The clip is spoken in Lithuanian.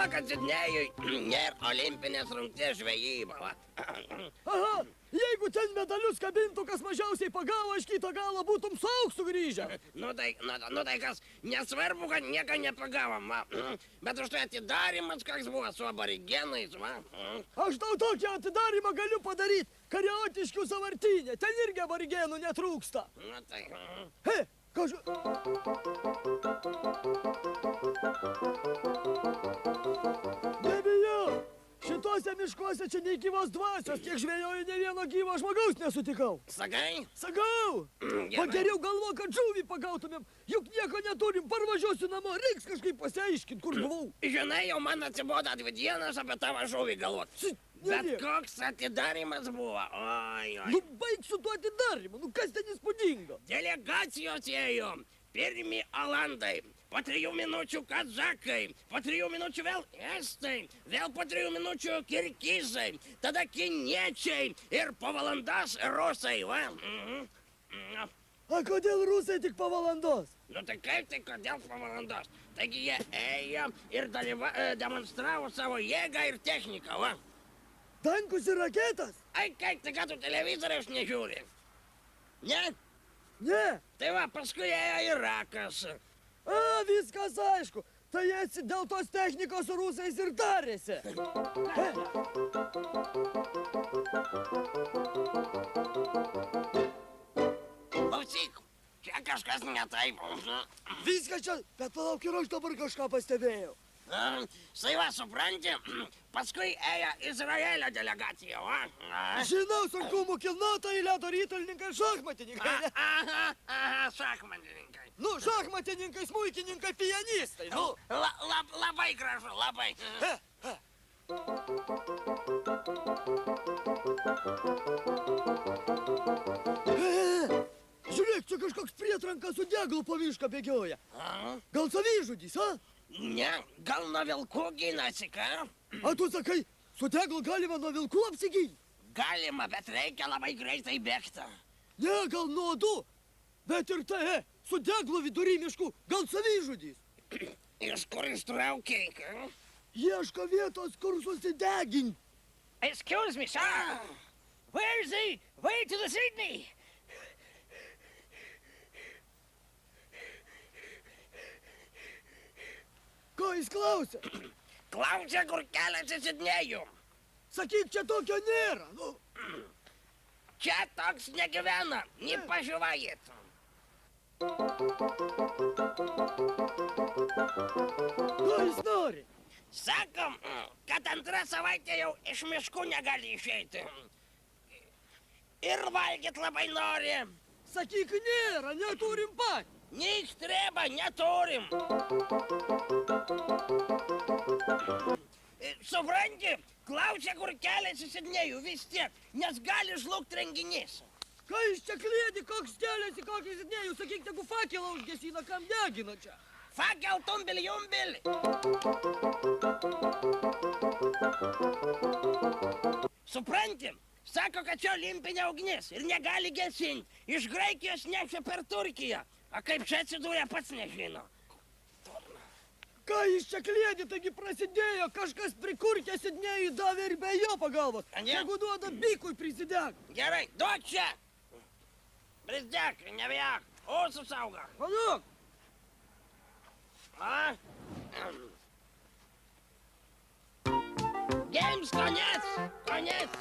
to, kad Sidnėjui nėra olimpinės rungties žvejyba, va. Aha, jeigu ten medalius kabintų, kas mažiausiai pagavo, iš kito galo būtum su auksu grįžę. Nu tai kas, nesvarbu, kad nieko nepagavom, va. Bet už tai atidarimas, koks buvo su aborigenais, va. Aš tau tokį atidarimą galiu padaryti. Kariotiškių savartinė, ten irgi aborigenų netrūksta. Nu tai... He, kažu... Nebijau, šituose miškuose čia nei gyvos dvasios, kiek žvejoju, ne vieno gyvo žmogaus nesutikau. Sakai? Sakau, o geriau galvo, kad žuvį pagautumėm, juk nieko neturim, parvažiuosiu namo, reiks kažkaip pasiaiškinti, kur buvau. Žinai, jau man atsibodo 2 dienas apie tavo žuvį galvot. Bet koks atidarimas buvo, oi. Nu, baig su tuo atidarimu, nu kas ten įspūdingo? Delegacijos ėjo, pirmi olandai, po 3 minučių kazakai, po 3 minučių vėl estai, vėl po 3 minučių kirgizai, tada kiniečiai ir po valandos rusai, va. A kodėl rusai tik po valandos? Nu tai kaip tai, kodėl po valandos? Taigi jie ėjo ir demonstravo savo jėgą ir techniką, va. Tankus ir raketas? Ai, kaip, tai ką tu televizoriaus nežiūri? Ne? Ne. Tai va, paskui ėjo Irakas. A, viskas aišku. Tai esi dėl tos technikos su rusais ir tarėsi. Klausyk, čia kažkas ne taip. Viskas čia, bet palauk ir aš dabar kažką pastebėjau. Štai va, supranti, paskui ėjo Izraelio delegacija, va? Žinau, sunkumų kilnotojai, ledo rytulininkai, šachmatininkai. Aha, šachmatininkai. Nu, šachmatininkai, smuikininkai, pianistai, nu. Labai gražu, labai. Žiūrėk, čia kažkoks prietranka su deglu po mišką bėgioja. Gal savižudys, a? Ne, gal nuo vilkų ginasi, ką? A tu sakai, su deglu galima nuo vilkų apsiginti? Galima, bet reikia labai greitai bėgti. Ne, gal nuo uodų. Bet ir tai, su deglu vidury miškų, gal savižudys. Iš kur ištraukiai, ką? Ieško vietos, kur susideginti. Excuse me, sir. Where's the way to the Sydney? Ko jis klausia? Klausia, kur keliasi Sidnėjų. Sakyk, čia tokio nėra, nu. Čia toks negyvena, nepažiūrėjit. Ko jis nori? Sakom, kad 2 savaitė jau iš miškų negali išeiti. Ir valgyt labai nori. Sakyk, nėra, neturim pat. Niks treba, neturim. Supranti, klausia, kur keliasi Sidnėjų vis tiek, nes gali žlugt renginys. Ką jis čia kliedi, koks keliasi, kokį Sidnėjų, sakyk, tegu fakelą užgesina, kam degina čia. Fakel tumbil jumbil. Supranti, sako, kad čia olimpinė ugnis ir negali gesinti. Iš Graikijos nešė per Turkiją. A kaip čia atsidūrė, pats nežino. Ką jis čia kliedi, taigi prasidėjo, kažkas prikurkė Sidnėjui davė ir be jo pagalbos. Jeigu duoda bykui prisideg. Gerai, duok čia. Prisideg, nebijak. Ūsus auga. Paduk. Games, konец.